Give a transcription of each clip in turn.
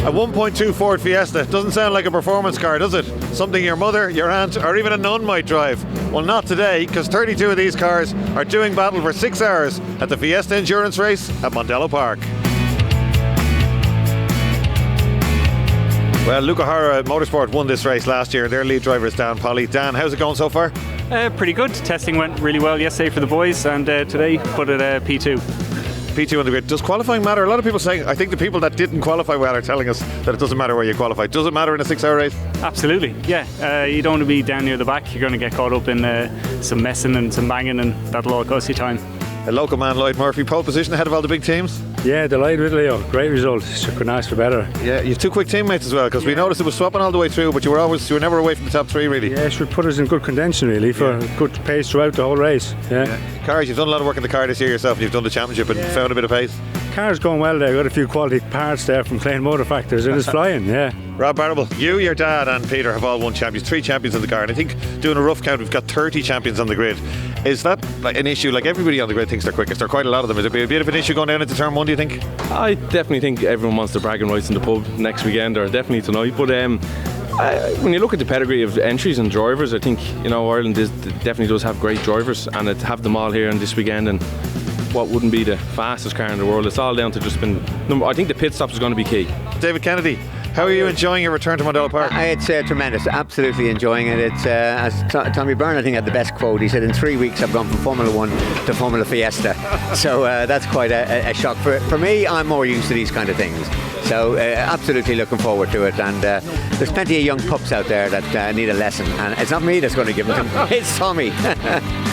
A 1.2 Ford Fiesta doesn't sound like a performance car, does it? Something your mother, your aunt, or even a nun might drive. Well, not today, because 32 of these cars are doing battle for 6 hours at the Fiesta endurance race at Mondello Park. Well, Luke O'Hara Motorsport won this race last year. Their lead driver is Dan Polly. Dan, how's it going so far? Pretty good. Testing went really well yesterday for the boys, and today put it P2. P2 on the grid. Does qualifying matter? A lot of people saying, I think the people that didn't qualify well are telling us that it doesn't matter where you qualify. Does it matter in a 6-hour race? Absolutely, yeah. You don't want to be down near the back. You're going to get caught up in some messing and some banging, and that'll all cost you time. A local man, Lloyd Murphy, pole position ahead of all the big teams. Yeah, delighted with Leo. Great result. Couldn't ask for better. Yeah, you have two quick teammates as well, because we noticed it was swapping all the way through, but you were never away from the top three, really. Yeah, it should put us in good contention, really, for good pace throughout the whole race. Yeah. Cars, you've done a lot of work in the car this year yourself, and you've done the championship and found a bit of pace. Car's going well there. Got a few quality parts there from Klein Motor Factors, and it's flying, yeah. Rob Barnable, you, your dad and Peter have all won champions, 3 champions in the car, and I think doing a rough count we've got 30 champions on the grid. Is that like an issue? Like everybody on the grid thinks they're quickest. There are quite a lot of them. Is it a bit of an issue going down into turn 1, do you think? I definitely think everyone wants the bragging rights in the pub next weekend, or definitely tonight, but when you look at the pedigree of entries and drivers, I think Ireland definitely does have great drivers, and to have them all here on this weekend, and what wouldn't be the fastest car in the world, it's all down to just I think the pit stops is going to be key. David Kennedy, how are you enjoying your return to Mondello Park? It's tremendous, absolutely enjoying it. It's as Tommy Byrne, I think, had the best quote. He said, in 3 weeks I've gone from Formula 1 to Formula Fiesta. So that's quite a shock. For me, I'm more used to these kind of things. So absolutely looking forward to it, and there's plenty of young pups out there that need a lesson, and it's not me that's going to give them, it's Tommy.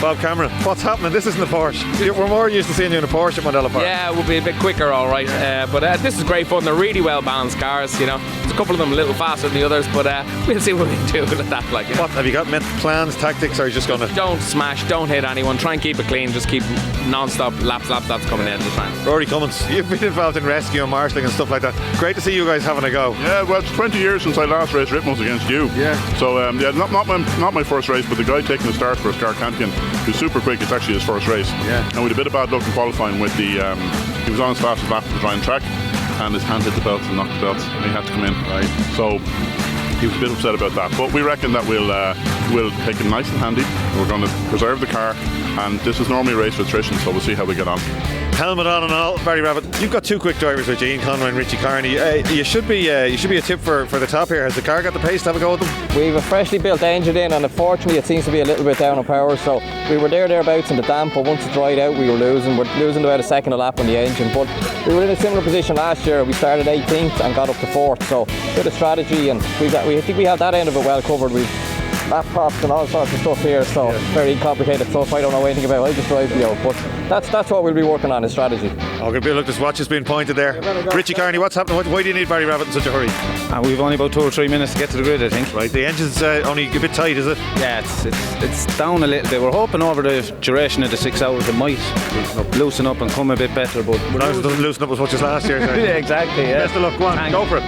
Bob Cameron, what's happening? This isn't a Porsche. We're more used to seeing you in a Porsche at Mondello Park. Yeah, we'll be a bit quicker, all right, but this is great fun. They're really well balanced cars, There's a couple of them a little faster than the others, but we'll see what we can do with that. What have you got? Plans, tactics, or are you just going to? Don't smash, don't hit anyone. Try and keep it clean. Just keep non-stop laps coming in. Just fine. Rory Cummins, you've been involved in rescue and marshalling and stuff like that. Great to see you guys having a go. Yeah, well, it's 20 years since I last raced Ritmos against you. Yeah. So not my first race, but the guy taking the start for his car, Campion, who's super quick. It's actually his first race. Yeah. And we had a bit of bad luck in qualifying with the. He was on his fastest lap of the drying track, and his hand hit the belts and knocked the belts, and he had to come in. Right. So he was a bit upset about that, but we reckon that we'll take it nice and handy. We're going to preserve the car, and this is normally a race for attrition, so we'll see how we get on. Helmet on and all, Barry Rabbit. You've got 2 quick drivers with Ian Conway and Richie Carney. You should be a tip for the top here. Has the car got the pace to have a go with them? We have a freshly built engine in, and unfortunately it seems to be a little bit down on power, so we were thereabouts in the damp, but once it dried out we were losing. We're losing about a second a lap on the engine, but we were in a similar position last year. We started 18th and got up to 4th, so a bit of strategy, and I think we have that end of it well covered. We've lap props and all sorts of stuff here, so very complicated stuff I don't know anything about. I just drive the out, but that's what we'll be working on, is strategy. Look, this watch has been pointed there. Richie Carney, what's happening? Why do you need Barry Rabbit in such a hurry? We've only about 2 or 3 minutes to get to the grid, I think. Right, the engine's only a bit tight, is it? Yeah, it's down a little bit. We're hoping over the duration of the 6 hours it might loosen up and come a bit better, but it doesn't loosen up as much as last year. Yeah, exactly, yeah. Best of luck, go on, go for it.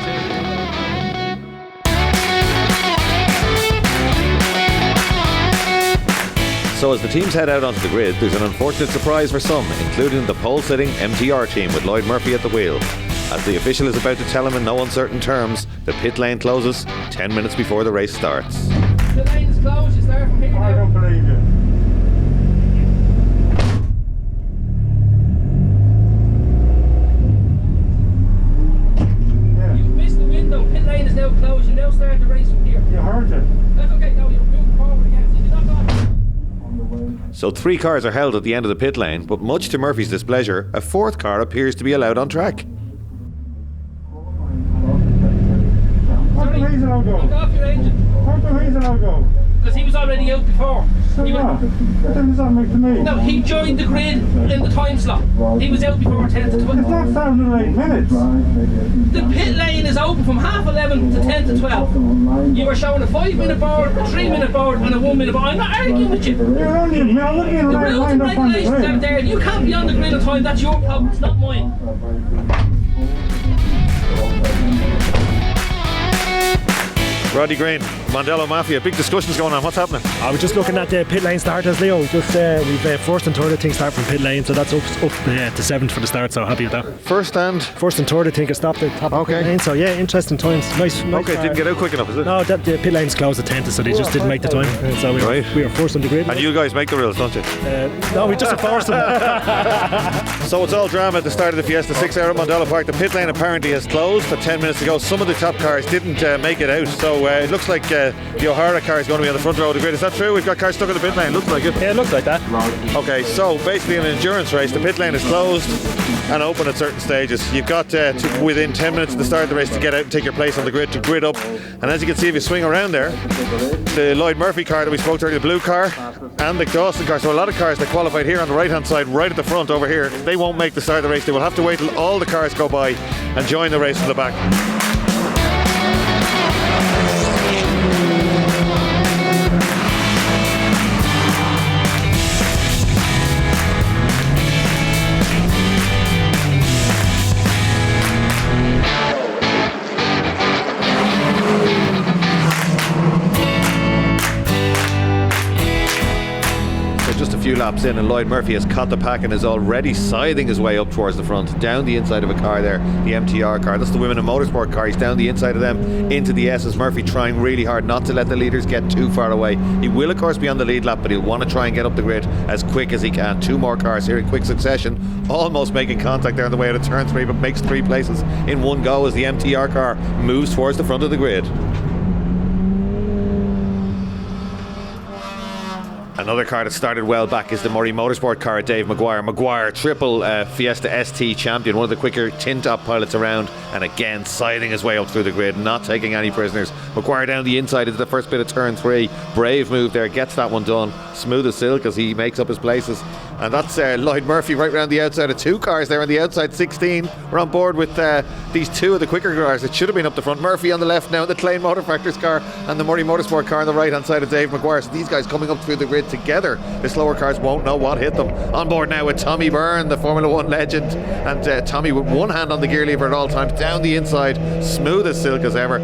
So as the teams head out onto the grid, there's an unfortunate surprise for some, including the pole-sitting MTR team with Lloyd Murphy at the wheel. As the official is about to tell him in no uncertain terms, the pit lane closes 10 minutes before the race starts. The lane is closed, you start from here. I don't believe you. You missed the window, pit lane is now closed, you now start the race from here. You heard it. That's okay, no, you're moving forward again, so you're not gone. So 3 cars are held at the end of the pit lane, but much to Murphy's displeasure, a 4th car appears to be allowed on track. What the reason I'll go? Off your engine. What the reason I'll go? Because he was already out before. So what? What does that make to me? No, he joined the grid in the time slot. He was out before 10 to 12. It's not 7 or 8 minutes. The pit lane is open from 11:30 to 10 to 12. You were showing a 5-minute board, a 3-minute board, and a 1-minute board. I'm not arguing with you. You're only looking at the rules and regulations out there. You can't be on the grid on time. That's your problem. It's not mine. Roddy Green, Mondello Mafia, big discussions going on. What's happening? I was just looking at the pit lane starters, Leo. Just we've first and third, I think, start from pit lane, so that's up to 7th for the start. So happy with that. First and third, I think, has stopped at the top of the pit lane. So yeah, interesting times. Nice. Okay, didn't get out quick enough, is it? No, the pit lane's closed at 10th, so they just didn't make the time. So we were first on the grid. And you guys make the rules, don't you? No, we just enforce them. So it's all drama at the start of the Fiesta 6 hour at Mondello Park. The pit lane apparently has closed for 10 minutes ago. Some of the top cars didn't make it out, so it looks like the O'Hara car is going to be on the front row of the grid. Is that true? We've got cars stuck in the pit lane. Looks like it. Yeah, it looks like that. Okay, so basically in an endurance race, the pit lane is closed and open at certain stages. You've got within 10 minutes of the start of the race to get out and take your place on the grid, to grid up. And as you can see, if you swing around there, the Lloyd Murphy car that we spoke to earlier, the blue car, and the Dawson car, so a lot of cars that qualified here on the right hand side, right at the front over here, they won't make the start of the race. They will have to wait till all the cars go by and join the race from the back. Few laps in, and Lloyd Murphy has caught the pack and is already scything his way up towards the front, down the inside of a car there, the MTR car. That's the Women in Motorsport car. He's down the inside of them into the S's. Murphy trying really hard not to let the leaders get too far away. He will of course be on the lead lap, but he'll want to try and get up the grid as quick as he can. 2 more cars here in quick succession, almost making contact there on the way out of turn 3, but makes 3 places in one go as the MTR car moves towards the front of the grid. Another car that started well back is the Murray Motorsport car, Dave Maguire. Maguire, triple Fiesta ST champion, one of the quicker tin-top pilots around, and again scything his way up through the grid, not taking any prisoners. Maguire down the inside into the first bit of turn 3. Brave move there, gets that one done. Smooth as silk as he makes up his places. And that's Lloyd Murphy right round the outside of 2 cars there on the outside 16. We're on board with these 2 of the quicker cars. It should have been up the front. Murphy on the left now, the Clay Motor Factors car, and the Murray Motorsport car on the right hand side of Dave Maguire. So these guys coming up through the grid together. The slower cars won't know what hit them. On board now with Tommy Byrne, the Formula 1 legend, and Tommy with one hand on the gear lever at all times, down the inside, smooth as silk as ever.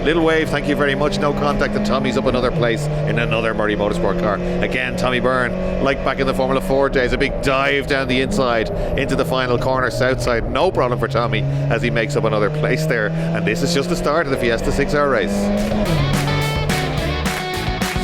Little wave, thank you very much, no contact, and Tommy's up another place in another Murray Motorsport car. Again, Tommy Byrne, like back in the Formula 4 days, a big dive down the inside into the final corner, south side. No problem for Tommy as he makes up another place there. And this is just the start of the Fiesta 6 hour race.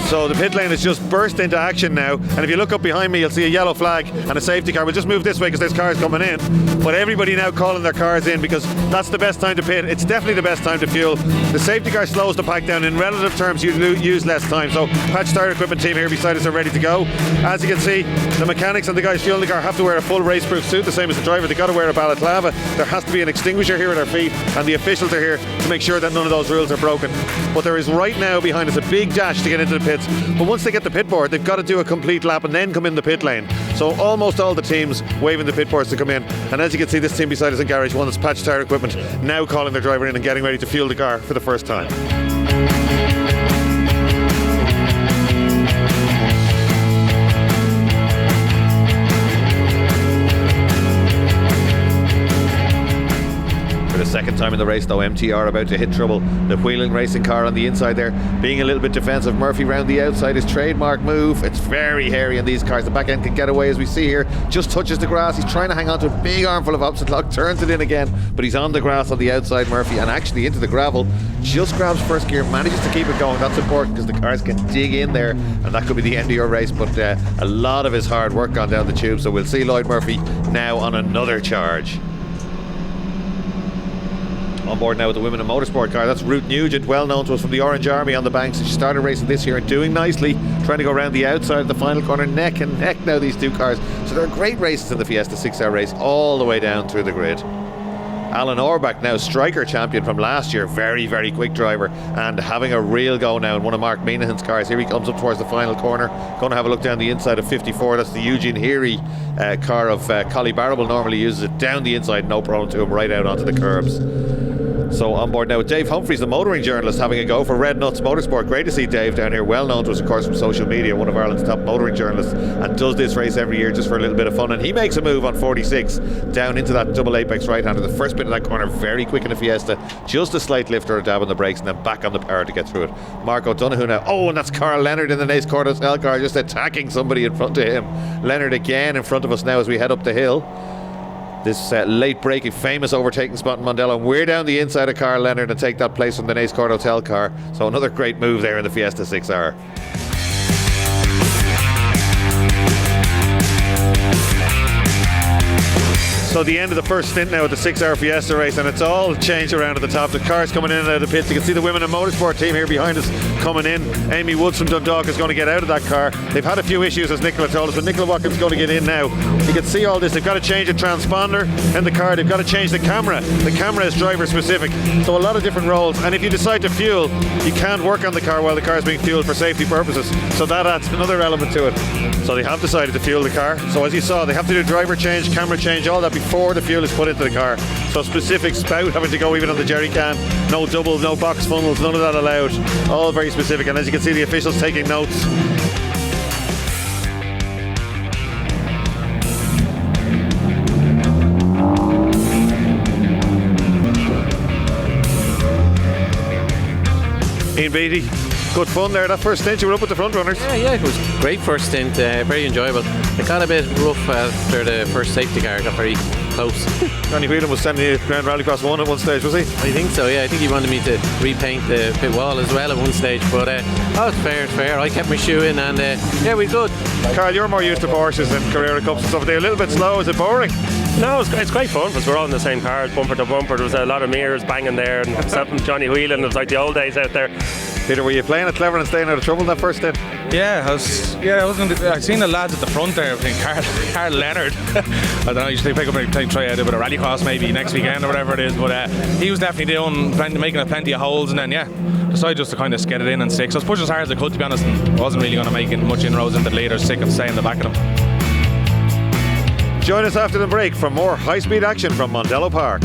So the pit lane has just burst into action now, and if you look up behind me you'll see a yellow flag and a safety car. We'll just move this way because there's cars coming in, but everybody now calling their cars in because that's the best time to pit. It's definitely the best time to fuel. The safety car slows the pack down. In relative terms you use less time, so Patch Tyre Equipment team here beside us are ready to go. As you can see, the mechanics and the guys fueling the car have to wear a full race-proof suit, the same as the driver. They've got to wear a balaclava. There has to be an extinguisher here at our feet, and the officials are here to make sure that none of those rules are broken. But there is right now behind us a big dash to get into the pits, but once they get the pit board they've got to do a complete lap and then come in the pit lane. So almost all the teams waving the pit boards to come in, and as you can see, this team beside us in Garage 1 is Patch Tyre Equipment, now calling their driver in and getting ready to fuel the car for the first time. For the second time in the race though, MTR about to hit trouble. The wheeling racing car on the inside there being a little bit defensive. Murphy round the outside, his trademark move. It's very hairy in these cars. The back end can get away as we see here. Just touches the grass. He's trying to hang on to a big armful of opposite lock, turns it in again, but he's on the grass on the outside, Murphy, and actually into the gravel. Just grabs first gear, manages to keep it going. That's important because the cars can dig in there, and that could be the end of your race, but a lot of his hard work gone down the tube. So we'll see Lloyd Murphy now on another charge. On board now with the Women in Motorsport car, that's Ruth Nugent, well known to us from the Orange Army on the banks. She started racing this year and doing nicely, trying to go around the outside of the final corner, neck and neck now, these 2 cars. So there are great races in the Fiesta 6 hour race all the way down through the grid. Alan Orbach, now striker champion from last year, very, very quick driver and having a real go now in one of Mark Menahan's cars. Here he comes up towards the final corner, going to have a look down the inside of 54. That's the Eugene Heary car of Collie Barrable, normally uses it down the inside, no problem to him, right out onto the curbs. So on board now with Dave Humphreys, the motoring journalist, having a go for Red Nuts Motorsport. Great to see Dave down here, well known to us of course from social media, one of Ireland's top motoring journalists, and does this race every year just for a little bit of fun. And he makes a move on 46 down into that double apex right-hander. The first bit of that corner very quick in the Fiesta, just a slight lift or a dab on the brakes, and then back on the power to get through it. Mark O'Donoghue now, and that's Carl Leonard in the Naas Court Hotel car, just attacking somebody in front of him. Leonard again in front of us now as we head up the hill. This late breaking, famous overtaking spot in Mondello, and we're down the inside of Carl Leonard and take that place from the Naas Court Hotel car. So another great move there in the Fiesta 6R. So the end of the first stint now at the 6-hour Fiesta race, and it's all changed around at the top. The cars coming in and out of the pits. You can see the women in Motorsport team here behind us coming in. Amy Woods from Dundalk is going to get out of that car. They've had a few issues, as Nicola told us, but Nicola Watkins is going to get in now. You can see all this. They've got to change a transponder in the car. They've got to change the camera. The camera is driver specific, so a lot of different roles. And if you decide to fuel, you can't work on the car while the car is being fueled for safety purposes. So that adds another element to it. So they have decided to fuel the car. So as you saw, they have to do driver change, camera change, all that before the fuel is put into the car. So specific, spout having to go even on the jerry can, no double, no box funnels, none of that allowed. All very specific, and as you can see the officials taking notes. Ian Beattie, good fun there. That first stint, you were up with the front runners. Yeah, it was great first stint, very enjoyable. It got a bit rough after the first safety car, got very close. Johnny Whelan was sending you Grand Rallycross 1 at one stage, was he? I think so, yeah. I think he wanted me to repaint the pit wall as well at one stage, but it's fair. I kept my shoe in and yeah, we're good. Carl, you're more used to Porsches and Carrera Cups and stuff. They're a little bit slow. Is it boring? No, it's great fun because we're all in the same car, bumper to bumper. There was a lot of mirrors banging there, and except from Johnny Whelan, it was like the old days out there. Peter, were you playing it clever and staying out of trouble that first stint? I seen the lads at the front there. I think Carl Leonard. I don't know. Usually pick up and try out a bit of rallycross maybe next weekend or whatever it is. But he was definitely making plenty of holes, and then decided just to kind of get it in and stick. So I was pushing as hard as I could, to be honest, and wasn't really going to make much inroads into the leaders. Sick of staying in the back of them. Join us after the break for more high-speed action from Mondello Park.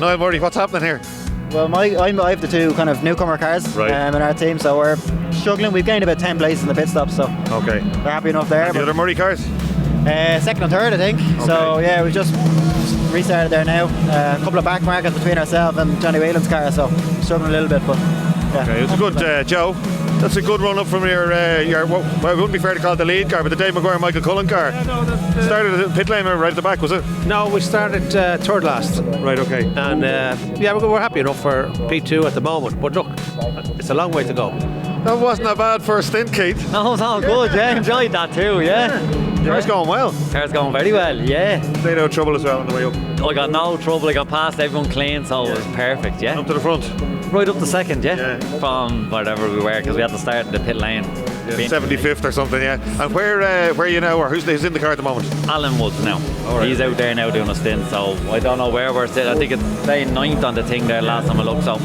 Niall Murray, what's happening here? Well, I have the two kind of newcomer cars in our team, so we're struggling. We've gained about 10 places in the pit stop, so okay, we're happy enough there. And the other Murray cars? Second and third, I think. Okay. So yeah, we've just restarted there now. A couple of back markers between ourselves and Johnny Whelan's car, so struggling a little bit, but yeah. Okay, it's a good, Joe. That's a good run up from your well, it wouldn't be fair to call it the lead car, but the Dave Maguire Michael Cullen car. Started at the pit lane right at the back, was it? No, we started third last. Right, okay. And we're happy enough for P2 at the moment, but look, it's a long way to go. That wasn't a bad first stint, Keith. No, it was all good, yeah. Enjoyed that too, yeah. Car's going well. Car's going very well, yeah. Stayed out of trouble as well on the way up. I got no trouble, I got past everyone clean, so it was perfect, yeah. Up to the front? Right up to second, yeah. From wherever we were, because we had to start in the pit lane. 75th or something, yeah. And where are you now, or who's in the car at the moment? Alan Woods now. Right. He's out there now doing a stint, so I don't know where we're sitting. I think it's saying 9th on the thing there last time I looked, so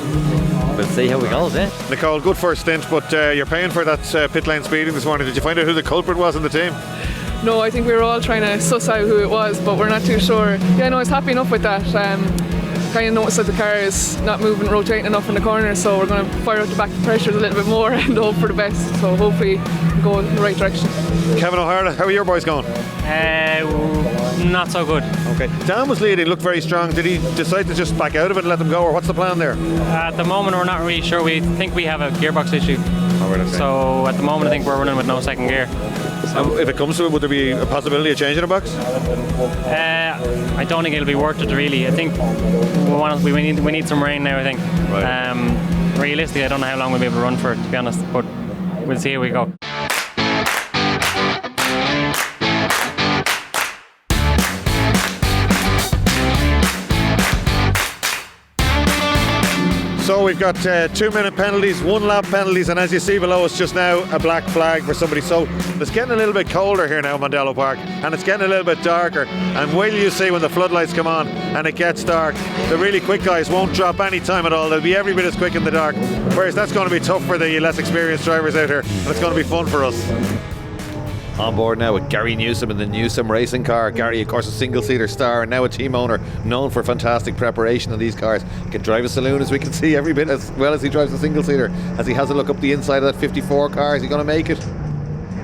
we'll see how we go, yeah. Nicole, good first stint, but you're paying for that pit lane speeding this morning. Did you find out who the culprit was in the team? No, I think we were all trying to suss out who it was, but we're not too sure. Yeah, no, I was happy enough with that. Kind of noticed that the car is not moving, rotating enough in the corner, so we're going to fire up the back pressures a little bit more and hope for the best. So hopefully go in the right direction. Kevin O'Hara, how are your boys going? Not so good. Okay. Dan was leading, looked very strong. Did he decide to just back out of it and let them go, or what's the plan there? At the moment, we're not really sure. We think we have a gearbox issue. Oh, right, okay. So at the moment, I think we're running with no second gear. So if it comes to it, would there be a possibility of changing a box? I don't think it'll be worth it really. I think we need some rain now, I think. Right. Realistically, I don't know how long we'll be able to run for it, to be honest, but we'll see how we go. So So we've got 2-minute penalties, 1-lap penalties, and as you see below us just now, a black flag for somebody. So it's getting a little bit colder here now, Mondello Park, and it's getting a little bit darker. And will you see when the floodlights come on and it gets dark, the really quick guys won't drop any time at all. They'll be every bit as quick in the dark. Whereas that's going to be tough for the less experienced drivers out here, and it's going to be fun for us. On board now with Gary Newsom in the Newsom racing car. Gary, of course, a single-seater star and now a team owner known for fantastic preparation on these cars. He can drive a saloon, as we can see, every bit as well as he drives a single-seater. As he has a look up the inside of that 54 car, is he going to make it?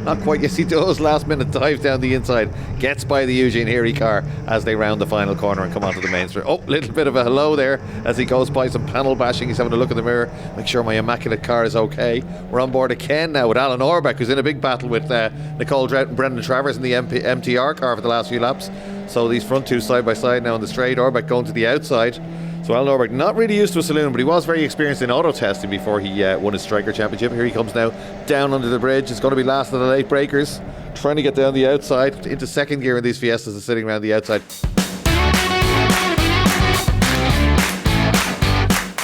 Not quite. Yes, he does. Last minute dive down the inside, gets by the Eugene Heary car as they round the final corner and come onto the main straight. Oh, little bit of a hello there as he goes by, some panel bashing. He's having a look in the mirror, make sure my immaculate car is okay. We're on board again now with Alan Orbeck, who's in a big battle with Nicole Drett and Brendan Travers in the MTR car for the last few laps. So these front two side by side now on the straight. Orbeck going to the outside. So Alan Orbeck, not really used to a saloon, but he was very experienced in auto testing before he won his Striker Championship. Here he comes now, down under the bridge. It's going to be last of the late breakers, trying to get down the outside into second gear in these Fiestas and sitting around the outside.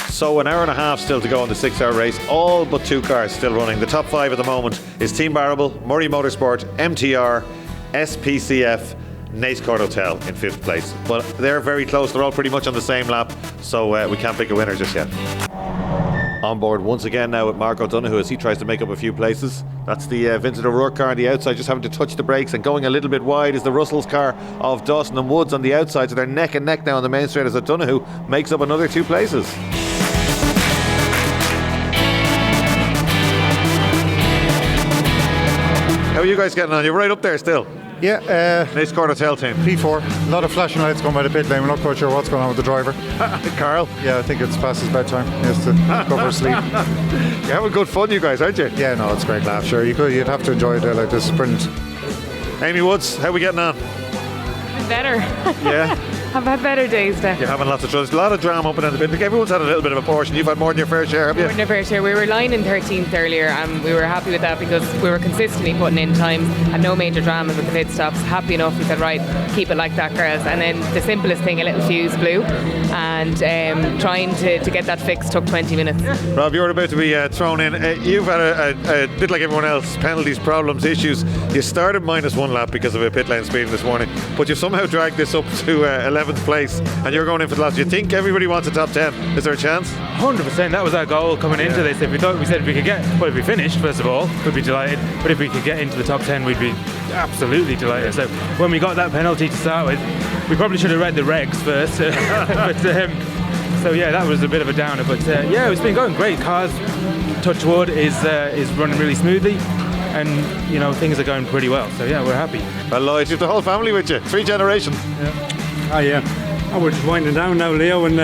So an hour and a half still to go in the 6-hour race, all but 2 cars still running. The top 5 at the moment is Team Barrable, Murray Motorsport, MTR, SPCF, Naas Court Hotel in 5th place. But they're very close, they're all pretty much on the same lap, so we can't pick a winner just yet. On board once again now with Mark O'Donoghue as he tries to make up a few places. That's the Vincent O'Rourke car on the outside, just having to touch the brakes, and going a little bit wide is the Russell's car of Dawson and Woods on the outside, so they're neck and neck now on the main straight as O'Donoghue makes up another 2 places. How are you guys getting on? You're right up there still. Yeah, Naas Court Hotel team. P4. A lot of flashing lights going by the pit lane. We're not quite sure what's going on with the driver. Carl? Yeah, I think it's past his bedtime. He has to go for sleep. You're having good fun, you guys, aren't you? Yeah, no, it's great laugh. Sure, you'd have to enjoy a day like this. It's brilliant. Amy Woods, how are we getting on? Better. Yeah. I've had better days, definitely. You're having lots of trouble. There's a lot of drama up and down the bit. Everyone's had a little bit of a portion. You've had more than your fair share, have you? More than our fair share. We were lying in 13th earlier, and we were happy with that because we were consistently putting in times and no major dramas with the pit stops. Happy enough. We said, right, keep it like that, girls. And then the simplest thing, a little fuse blew, and trying to get that fixed took 20 minutes. Rob, you're about to be thrown in. You've had a bit like everyone else, penalties, problems, issues. You started -1 lap because of a pit lane speeding this morning, but you've somehow dragged this up to 11th place. And you're going in for the last. Do you think everybody wants a top 10? Is there a chance? 100%. That was our goal coming into this. We said if we could get, well, if we finished, first of all, we'd be delighted. But if we could get into the top 10, we'd be absolutely delighted. So when we got that penalty to start with, we probably should have read the regs first. So yeah, that was a bit of a downer. But yeah, it's been going great. Cars, touch wood, is running really smoothly. And you know, things are going pretty well. So yeah, we're happy. Well, Lloyd, you've the whole family with you. 3 generations. Yeah. Oh yeah. Oh, we're just winding down now, Leo, and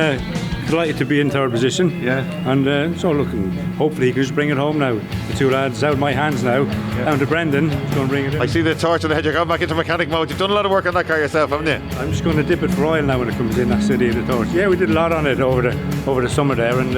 delighted to be in third position. Yeah. And so looking, hopefully he can just bring it home now. The 2 lads out of my hands now. Yeah. Down to Brendan, he's going to bring it in. I see the torch on the head. You're going back into mechanic mode. You've done a lot of work on that car yourself, haven't you? I'm just going to dip it for oil now when it comes in. That city in the torch. Yeah, we did a lot on it over the summer there, and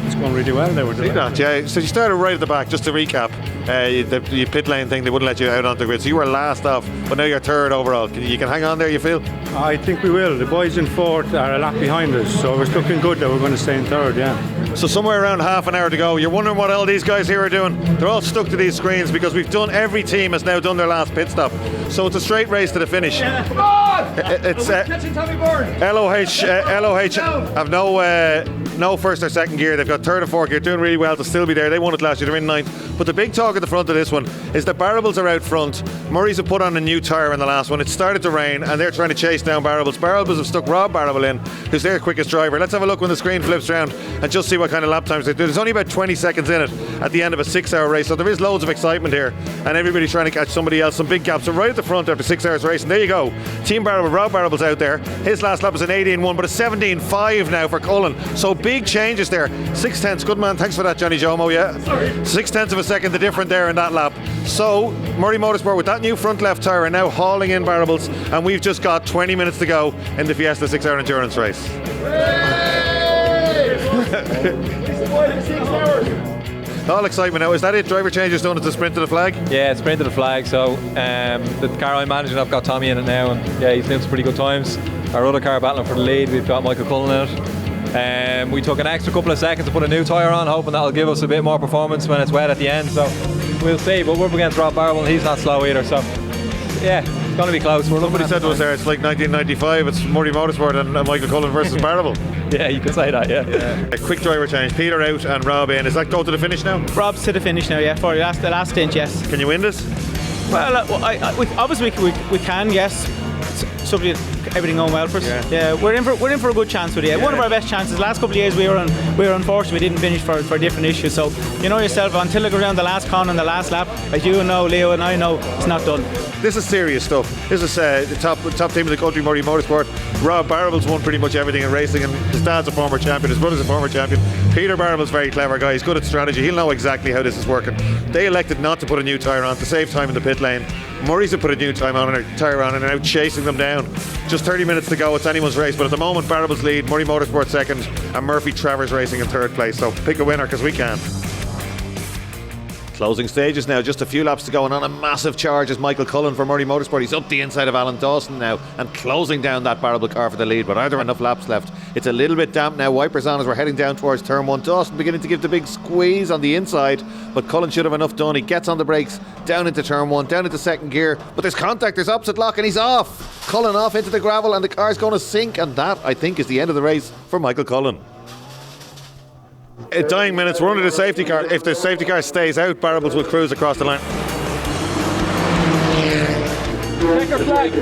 it's going really well there. See that? Yeah. So you started right at the back. Just to recap, the pit lane thing, they wouldn't let you out onto the grid. So you were last off, but now you're third overall. You can hang on there, you feel? I think we will. The boys in fourth are a lap behind us, so it's looking good that we're going to stay in third, yeah. So somewhere around half an hour to go. You're wondering what all these guys here are doing. They're all stuck to these screens because every team has now done their last pit stop. So it's a straight race to the finish. Yeah. Come on! It's catching Tommy Bourne. LOH have no first or second gear. They've got third and fourth gear, doing really well to still be there. They won it last year. They're in 9th. But the big talk at the front of this one is that Barrables are out front. Murray's have put on a new tyre in the last one. It started to rain and they're trying to chase down Barrables. Barrables have stuck Rob Barrable in, who's their quickest driver. Let's have a look when the screen flips around and just see what kind of lap times they do. There's only about 20 seconds in it at the end of a 6-hour race, so there is loads of excitement here and everybody's trying to catch somebody else. Some big gaps. So right at the front after 6 hours race, and there you go. Team Barrable, Rob Barrable's out there. His last lap was an 18.1, but a 17.5 now for Cullen. So big changes there. 6/10. Good man. Thanks for that, Johnny Jomo. Yeah. 6/10 of a second, the different there in that lap. So Murray Motorsport with that new front left tyre are now hauling in Barrables, and we've just got 20 minutes to go in the Fiesta 6-hour endurance race. All excitement now. Is that it? Driver changes done. It's a sprint to the flag? Yeah, sprint to the flag. So the car I'm managing, I've got Tommy in it now, and yeah, he's doing some pretty good times. Our other car battling for the lead, we've got Michael Cullen in it. We took an extra couple of seconds to put a new tyre on, hoping that'll give us a bit more performance when it's wet at the end. So we'll see. But we're up against Rob Barrable, and he's not slow either. So yeah, it's going to be close. Somebody said to us there, it's like 1995. It's Murray Motorsport and Michael Cullen versus Barrable. Yeah, you could say that. Yeah. A quick driver change. Peter out and Rob in. Is that go to the finish now? Rob's to the finish now. Yeah, for the last stint. Yes. Can you win this? Well, obviously we can. Yes. Subject everything going well for us. Yeah, we're in for a good chance with it. Yeah. One of our best chances. Last couple of years we were unfortunate we didn't finish for different issues. So you know yourself, until it goes down the last con and the last lap, as you know, Leo and I know, it's not done. This is serious stuff. This is the top team in the country, Murray Motorsport. Rob Barrable's won pretty much everything in racing, and his dad's a former champion, his brother's a former champion. Peter Barrable's a very clever guy. He's good at strategy. He'll know exactly how this is working. They elected not to put a new tyre on to save time in the pit lane. Murray's have put a new tyre on and are now chasing them down. Just 30 minutes to go. It's anyone's race, but at the moment Barrable's lead, Murray Motorsport second, and Murphy Travers Racing in third place. So pick a winner, because we can. Closing stages now, just a few laps to go, and on a massive charge is Michael Cullen for Murray Motorsport. He's up the inside of Alan Dawson now and closing down that Barrable car for the lead, but are there enough laps left? It's a little bit damp now, wipers on as we're heading down towards turn 1. Dawson beginning to give the big squeeze on the inside, but Cullen should have enough done. He gets on the brakes, down into turn 1, down into second gear, but there's contact, there's opposite lock, and he's off. Cullen off into the gravel, and the car's going to sink, and that, I think, is the end of the race for Michael Cullen. At dying minutes, we're under the safety car. If the safety car stays out, Barrables will cruise across the line. Checkered flag.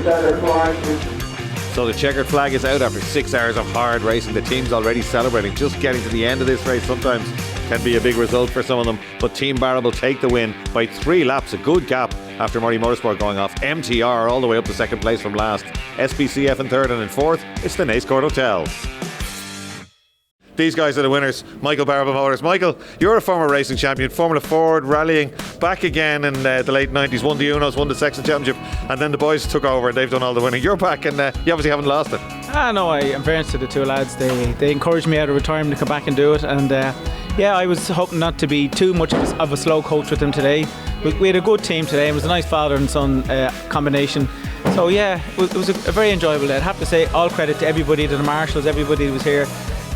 So the checkered flag is out after 6 hours of hard racing. The team's already celebrating. Just getting to the end of this race sometimes can be a big result for some of them. But Team Barrable take the win by 3 laps, a good gap after Murray Motorsport going off. MTR all the way up to second place from last. SPCF in third, and in fourth, it's the Naas Court Hotel. These guys are the winners. Michael Barrable Motors. Michael, you're a former racing champion, Formula Ford, rallying back again in the late 90s, won the Unos, won the Sexton Championship, and then the boys took over and they've done all the winning. You're back, and you obviously haven't lost it. No, in fairness to the two lads, they encouraged me out of retirement to come back and do it, and yeah, I was hoping not to be too much of a slow coach with them today. We had a good team today. It was a nice father and son combination. So yeah, it was a very enjoyable day. I'd have to say all credit to everybody, to the marshals, everybody who was here.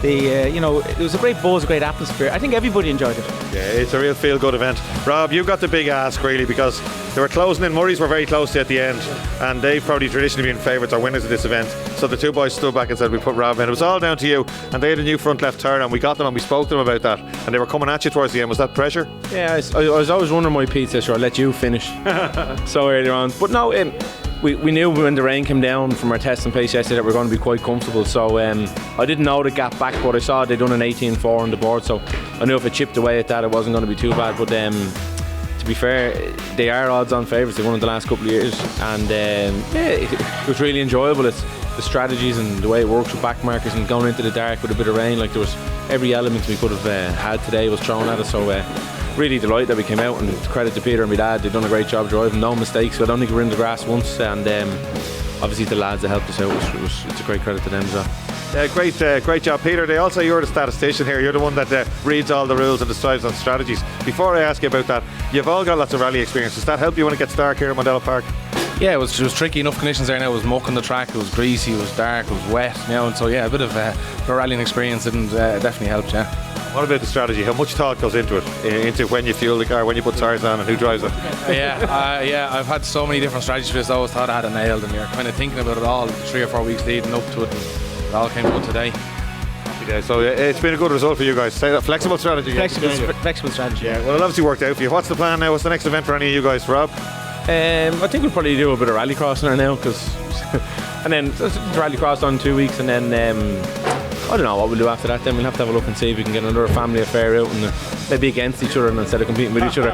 It was a great buzz, a great atmosphere. I think everybody enjoyed it. Yeah, it's a real feel-good event. Rob, you got the big ask really, because they were closing in. Murray's were very close to at the end, and they've probably traditionally been favourites or winners of this event. So the two boys stood back and said, we put Rob in. It was all down to you, and they had a new front left tyre, and we got them and we spoke to them about that, and they were coming at you towards the end. Was that pressure? Yeah, I was always wondering why Pete said, sure, I'll let you finish so early on. But no, we knew when the rain came down from our testing pace yesterday that we were going to be quite comfortable. So I didn't know the gap back, but I saw they'd done an 18.4 on the board, so I knew if it chipped away at that, it wasn't going to be too bad. But to be fair, they are odds-on favourites. They won it the last couple of years, and it was really enjoyable. It's the strategies and the way it works with back markers and going into the dark with a bit of rain. Like, there was every element we could have had today was thrown at us. So really delighted that we came out, and credit to Peter and my dad. They've done a great job driving, no mistakes. I don't think we were in the grass once, and obviously the lads that helped us out, it's a great credit to them as well. Great job, Peter. They also, you're the statistician here. You're the one that reads all the rules and decides on strategies. Before I ask you about that, you've all got lots of rally experience. Does that help you when it gets dark here at Mondello Park? Yeah, it was tricky enough conditions there now. It was muck on the track, it was greasy, it was dark, it was wet, and so yeah, a bit of rallying experience and definitely helped, yeah. What about the strategy? How much thought goes into it? Into when you fuel the car, when you put tyres on, and who drives it? Yeah, I've had so many different strategies for this. I always thought I had it nailed, and you're kind of thinking about it all 3 or 4 weeks leading up to it, and it all came good today. Yeah, so it's been a good result for you guys. Say that flexible strategy. Flexible strategy. Yeah. Well, it obviously worked out for you. What's the plan now? What's the next event for any of you guys, Rob? I think we'll probably do a bit of rallycross now, and then rallycross on 2 weeks, and then I don't know what we'll do after that. Then we'll have to have a look and see if we can get another family affair out and maybe against each other instead of competing with each other.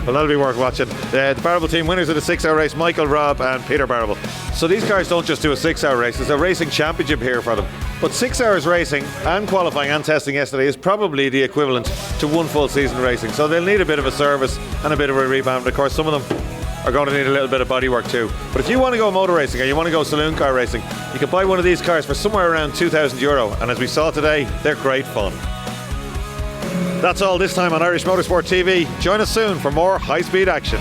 Well, that'll be worth watching. The Barrable team winners of the 6-hour race, Michael, Rob and Peter Barrable. So these cars don't just do a 6-hour race, there's a racing championship here for them. But 6 hours racing and qualifying and testing yesterday is probably the equivalent to 1 full season racing. So they'll need a bit of a service and a bit of a rebound. Of course, some of them are going to need a little bit of bodywork too. But if you want to go motor racing or you want to go saloon car racing, you can buy one of these cars for somewhere around €2,000. And as we saw today, they're great fun. That's all this time on Irish Motorsport TV. Join us soon for more high-speed action.